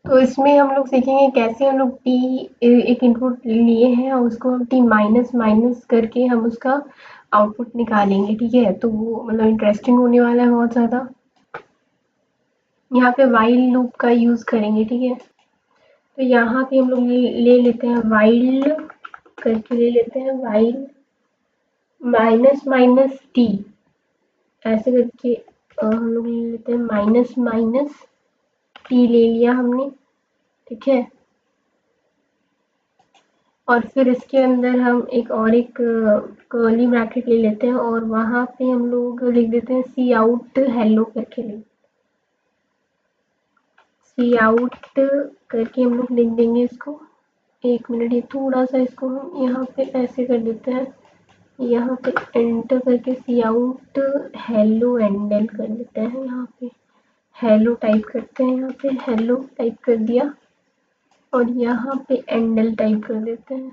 तो इसमें हम लोग सीखेंगे कैसे हम लोग टी एक इनपुट लिए हैं और उसको हम टी माइनस माइनस करके हम उसका आउटपुट निकालेंगे। ठीक है, तो वो मतलब इंटरेस्टिंग होने वाला है बहुत ज़्यादा। यहाँ पे वाइल लूप का यूज़ करेंगे। ठीक है, तो यहाँ पे हम लोग ले लेते हैं वाइल करके, ले लेते हैं वाइल माइनस माइनस टी, ऐसे करके हम लोग ले लेते हैं माइनस माइनस टी ले लिया हमने। ठीक है, और फिर इसके अंदर हम एक कर्ली ब्रैकेट ले लेते हैं और वहाँ पे हम लोग लिख देते हैं सी आउट हेलो करके, सी आउट करके हम लोग लिख देंगे इसको। एक मिनट, ये थोड़ा सा इसको हम यहाँ पे ऐसे कर देते हैं, यहाँ पे एंटर करके सी आउट हेलो एंडल कर देते हैं। यहाँ पे हेलो टाइप करते हैं, यहाँ पे हेलो टाइप कर दिया और यहाँ पे एंडल टाइप कर देते हैं,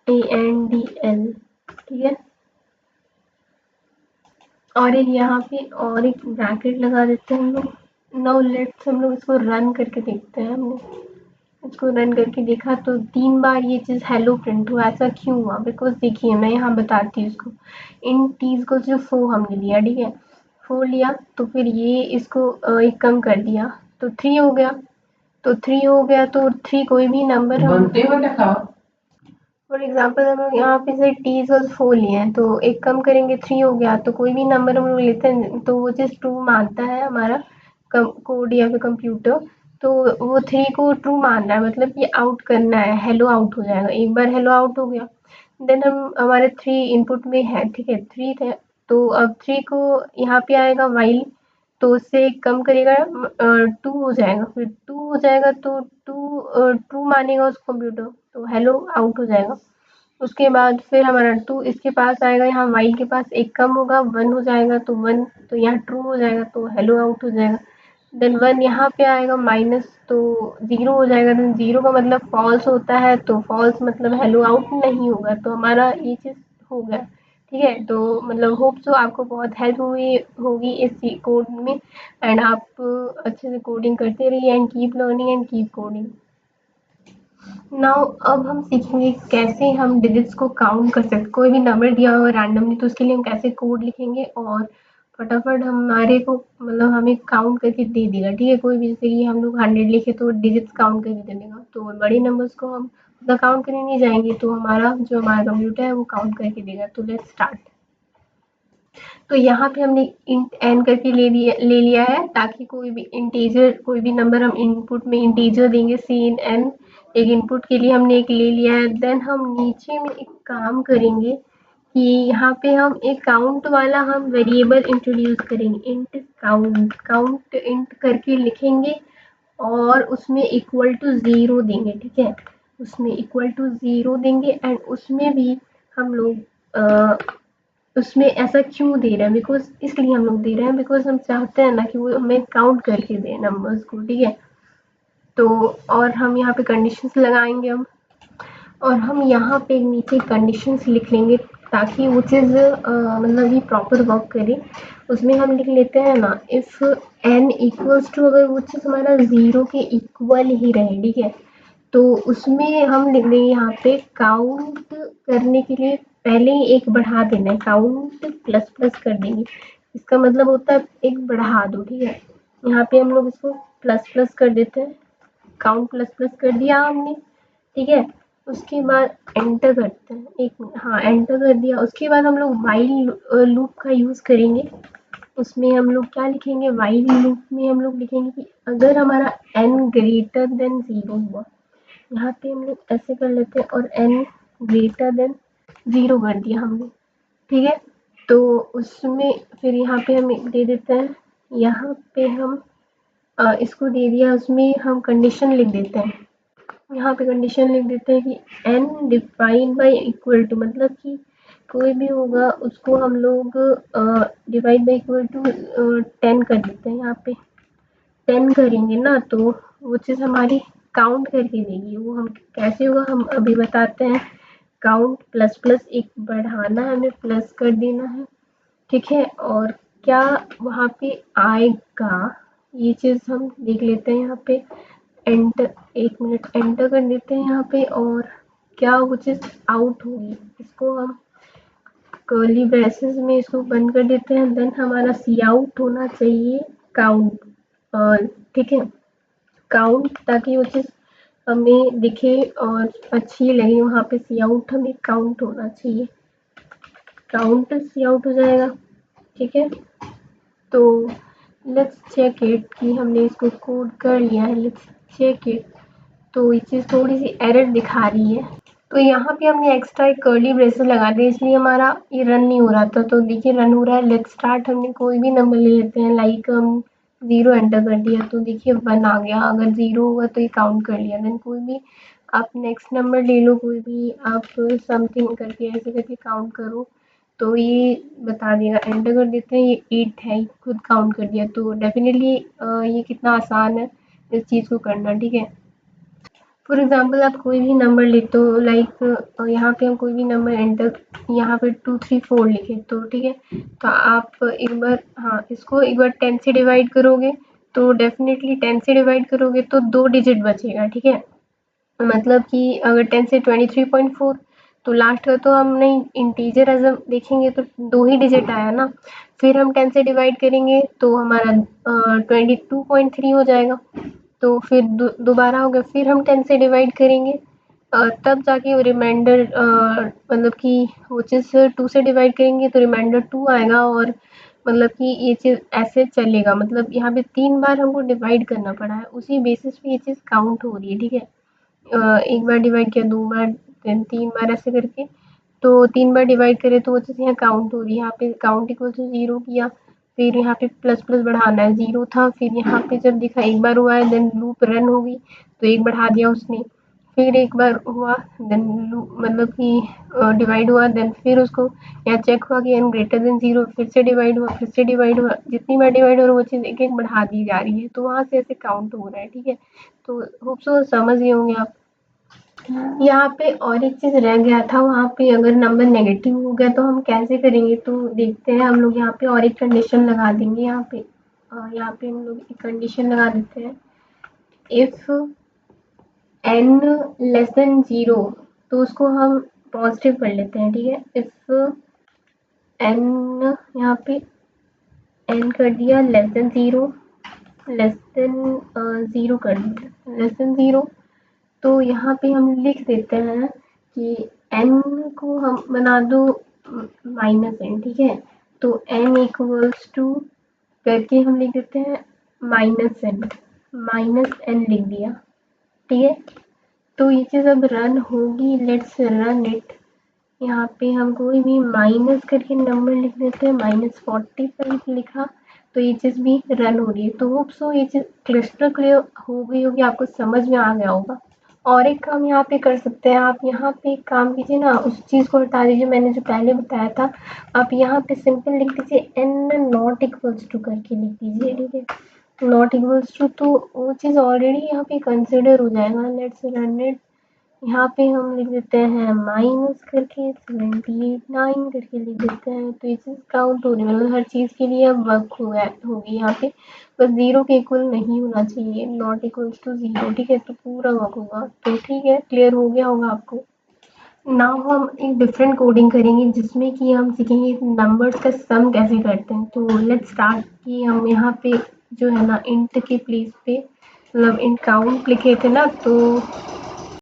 ANDL। ठीक है, और एक यहाँ पे और एक ब्रैकेट लगा देते हैं हम लोग। नाउ लेट्स हम लोग इसको रन करके देखते हैं। हमने इसको रन करके देखा तो 3 बार ये चीज़ हेलो प्रिंट हुआ। ऐसा क्यों हुआ? बिकॉज़ देखिए मैं यहाँ बताती हूँ इसको। इन टीज़ को जो 4 हमने लिया, ठीक है, 4 लिया तो फिर ये इसको एक कम कर दिया तो 3 हो गया। तो 3 हो गया तो 3 कोई भी नंबर हम फॉर एग्जाम्पल हम लोग यहाँ पे से टी इक्वल्स 4 लिए हैं तो एक कम करेंगे 3 हो गया। तो कोई भी नंबर हम लोग लेते हैं तो वो चीज़ ट्रू मानता है हमारा कोड या फिर कंप्यूटर। तो वो 3 को ट्रू मान रहा है, मतलब ये आउट करना है, हेलो आउट हो जाएगा। एक बार हेलो आउट हो गया, देन हम हमारे 3 इनपुट में है, ठीक है, 3 थे। तो अब 3 को यहाँ पे आएगा वाइल, तो उससे कम करेगा 2 हो जाएगा, फिर 2 हो जाएगा तो 2 ट्रू मानेगा उस कंप्यूटर, तो हेलो आउट हो जाएगा। उसके बाद फिर हमारा 2 इसके पास आएगा, यहाँ वाइल के पास एक कम होगा 1 हो जाएगा तो 1, तो यहाँ ट्रू हो जाएगा तो हेलो आउट हो जाएगा। देन 1 यहाँ पे आएगा माइनस तो 0 हो जाएगा, देन 0 का मतलब फॉल्स होता है तो फॉल्स मतलब हेलो आउट नहीं होगा। तो हमारा ये चीज़ हो गया। ठीक है, तो मतलब होप सो आपको बहुत हेल्प हुई होगी इस कोड में, एंड आप अच्छे से कोडिंग करते रहिए and keep learning and keep coding. Now अब हम सीखेंगे कैसे हम डिजिट्स को काउंट कर सकते। कोई भी नंबर दिया हुआ रैंडमली तो उसके लिए हम कैसे कोड लिखेंगे और फटाफट हमारे को मतलब हमें काउंट करके दे देगा। ठीक है, कोई भी जैसे कि हम लोग 100 लिखे तो डिजिट्स काउंट करके दे देगा। तो बड़े नंबर्स को हम उतना काउंट करने नहीं जाएंगे, तो हमारा कंप्यूटर है वो काउंट करके देगा। तो लेट्स स्टार्ट। तो यहाँ पे हमने इंट एन करके ले लिया है, ताकि कोई भी इंटीजर कोई भी नंबर हम इनपुट में इंटीजर देंगे, सी इन एन एक इनपुट के लिए हमने एक ले लिया है। देन हम नीचे में एक काम करेंगे कि यहाँ पे हम एक काउंट वाला हम वेरिएबल इंट्रोड्यूस करेंगे, इंट काउंट, काउंट इंट करके लिखेंगे और उसमें इक्वल टू 0 देंगे। ठीक है, उसमें इक्वल टू 0 देंगे एंड उसमें भी हम लोग उसमें ऐसा क्यों दे रहे हैं, बिकॉज इसलिए हम लोग दे रहे हैं बिकॉज हम चाहते हैं ना कि वो हमें काउंट करके दे नंबर्स को। ठीक है, तो और हम यहाँ पे कंडीशंस लगाएंगे और हम यहाँ पे नीचे कंडीशंस लिख लेंगे ताकि वो चीज़ मतलब ये प्रॉपर वर्क करे। उसमें हम लिख लेते हैं ना, इफ़ एन इक्वल्स टू, अगर वो चीज़ हमारा 0 के इक्वल ही रहे, ठीक है, तो उसमें हम लिख देंगे यहाँ पे काउंट करने के लिए पहले ही एक बढ़ा देना है, काउंट प्लस प्लस कर देंगे। इसका मतलब होता है एक बढ़ा दो। ठीक है, यहाँ पे हम लोग इसको प्लस प्लस कर देते हैं, काउंट प्लस प्लस कर दिया हमने। ठीक है, उसके बाद एंटर करते हैं, एक मिनट, हाँ एंटर कर दिया। उसके बाद हम लोग वाइल लूप का यूज़ करेंगे। उसमें हम लोग क्या लिखेंगे, वाइल लूप में हम लोग लिखेंगे कि अगर हमारा n ग्रेटर देन 0 हुआ, यहाँ पे हम लोग ऐसे कर लेते हैं और n ग्रेटर देन 0 कर दिया हमने। ठीक है, तो उसमें फिर यहाँ पे हम दे देते हैं, यहाँ पे हम इसको दे दिया, उसमें हम कंडीशन लिख देते हैं। यहाँ पे कंडीशन लिख देते हैं कि n divide by equal to, मतलब कि कोई भी होगा उसको हम लोग डिवाइड बाई इक्वल टू 10 कर देते हैं। यहाँ पे 10 करेंगे ना तो वो चीज़ हमारी काउंट करके देगी। वो हम कैसे होगा हम अभी बताते हैं। काउंट प्लस प्लस एक बढ़ाना है, हमें प्लस कर देना है। ठीक है, और क्या वहाँ पे आएगा ये चीज़ हम देख लेते हैं यहाँ पे। एंटर, 1 मिनट एंटर कर देते हैं यहाँ पे और क्या वो चीज़ आउट होगी, इसको हम कर्ली ब्रेसेस में इसको बंद कर देते हैं। देन हमारा सी आउट होना चाहिए काउंट, ठीक है, काउंट, ताकि वो चीज़ हमें दिखे और अच्छी लगे। वहाँ पे सी आउट हमें काउंट होना चाहिए, काउंट सी आउट हो जाएगा, ठीक है। तो लेट्स चेक इट कि हमने इसको कोड कर लिया है, लेट्स चेक इट। तो ये चीज़ थोड़ी सी एरर दिखा रही है। तो यहाँ पे हमने एक्स्ट्रा एक कर्ली ब्रेसेस लगा दिया, इसलिए हमारा ये रन नहीं हो रहा था। तो देखिए रन हो रहा है। लेट्स स्टार्ट, हमने कोई भी नंबर ले लेते हैं, लाइक हम 0 एंटर कर दिया तो देखिए 1 आ गया। अगर 0 होगा तो ये काउंट कर लिया। देन कोई भी आप नेक्स्ट नंबर ले लो, कोई भी आप समथिंग करके ऐसे करके काउंट करो तो ये बता देगा। एंटर कर देते हैं, ये 8 है, ये खुद काउंट कर दिया। तो डेफिनेटली ये कितना आसान है इस चीज़ को करना, ठीक है। फॉर एग्जाम्पल आप कोई भी नंबर लेते हो, लाइक यहाँ पे हम कोई भी नंबर एंटर, यहाँ पे 2 3 4 लिखे तो ठीक है। तो आप एक बार, हाँ, इसको एक बार 10 से डिवाइड करोगे तो डेफिनेटली 10 से डिवाइड करोगे तो 2 डिजिट बचेगा, ठीक है। मतलब कि अगर 10 से 23.4 तो लास्ट का तो हम नहीं, इंटीजर एज देखेंगे तो 2 ही डिजिट आया ना। फिर हम 10 से डिवाइड करेंगे तो हमारा 22.3 हो जाएगा। तो फिर दोबारा हो गया, फिर हम 10 से डिवाइड करेंगे तब जाके वो रिमाइंडर, मतलब कि वो चीज़ 2 से डिवाइड करेंगे तो रिमाइंडर 2 आएगा। और मतलब कि ये चीज़ ऐसे चलेगा, मतलब यहाँ पे 3 बार हमको डिवाइड करना पड़ा है, उसी बेसिस पे ये चीज़ काउंट हो रही है, ठीक है। एक बार डिवाइड किया, 2 बार, देन 3 बार ऐसे करके। तो 3 बार डिवाइड करें तो वो चीज़ यहाँ काउंट हो रही है। यहाँ पे काउंट इक्वल टू 0 किया, फिर यहाँ पे प्लस प्लस बढ़ाना है, 0 था, फिर यहाँ पे जब दिखा एक बार हुआ है, देन लूप रन हो गई तो 1 बढ़ा दिया उसने। फिर एक बार हुआ, देन लूप मतलब कि डिवाइड हुआ, देन फिर उसको यहाँ चेक हुआ कि n ग्रेटर देन 0, फिर से डिवाइड हुआ, फिर से डिवाइड हुआ। जितनी बार डिवाइड हो रहा है वो चीज़ एक-एक बढ़ा दी जा रही है, तो वहाँ से ऐसे काउंट हो रहा है, ठीक है। तो होप सो समझ गए होंगे आप। यहाँ पे और एक चीज़ रह गया था, वहाँ पे अगर नंबर नेगेटिव हो गया तो हम कैसे करेंगे, तो देखते हैं हम लोग। यहाँ पे और एक कंडीशन लगा देंगे, यहाँ पे हम लोग एक कंडीशन लगा देते हैं, इफ़ n लेस देन 0, तो उसको हम पॉजिटिव कर लेते हैं, ठीक है। इफ़ n, यहाँ पे n कर दिया लेस देन 0, लेस देन 0 कर दिया, लेस देन 0। तो यहाँ पे हम लिख देते हैं कि n को हम बना दो -n, ठीक है। तो n इक्वल्स टू करके हम लिख देते हैं -n, -n लिख दिया, ठीक है। तो ये चीज़ अब रन होगी, लेट्स रन इट। यहाँ पे हम कोई भी माइनस करके नंबर लिख देते हैं, -45 लिखा तो ये चीज़ भी रन हो रही है। तो होप सो ये चीज़ क्रिस्टल क्लियर हो गई होगी, आपको समझ में आ गया होगा। और एक काम यहाँ पे कर सकते हैं आप, यहाँ पे एक काम कीजिए ना, उस चीज़ को हटा दीजिए मैंने जो पहले बताया था। आप यहाँ पे सिंपल लिख दीजिए n नॉट इक्वल्स टू करके लिख दीजिए, ठीक है। नॉट इक्वल्स टू, तो वो चीज़ ऑलरेडी यहाँ पे कंसिडर हो जाएगा। Let's run it. यहाँ पे हम लिख देते हैं माइनस करके 79 करके लिख देते हैं। तो ये चीज़ काउंट हो रही है, मतलब हर चीज़ के लिए अब वर्क हो गया होगी यहाँ पे। बस 0 के इक्वल नहीं होना चाहिए, नॉट इक्वल्स टू 0, ठीक है। तो पूरा वर्क होगा, तो ठीक है, क्लियर हो गया होगा आपको। नाउ हम एक डिफरेंट कोडिंग करेंगे जिसमें कि हम सीखेंगे नंबर्स का सम कैसे करते हैं। तो लेट्स स्टार्ट कि हम यहाँ पे जो है ना इंट के प्लेस पे, मतलब इंट काउंट लिखे थे ना, तो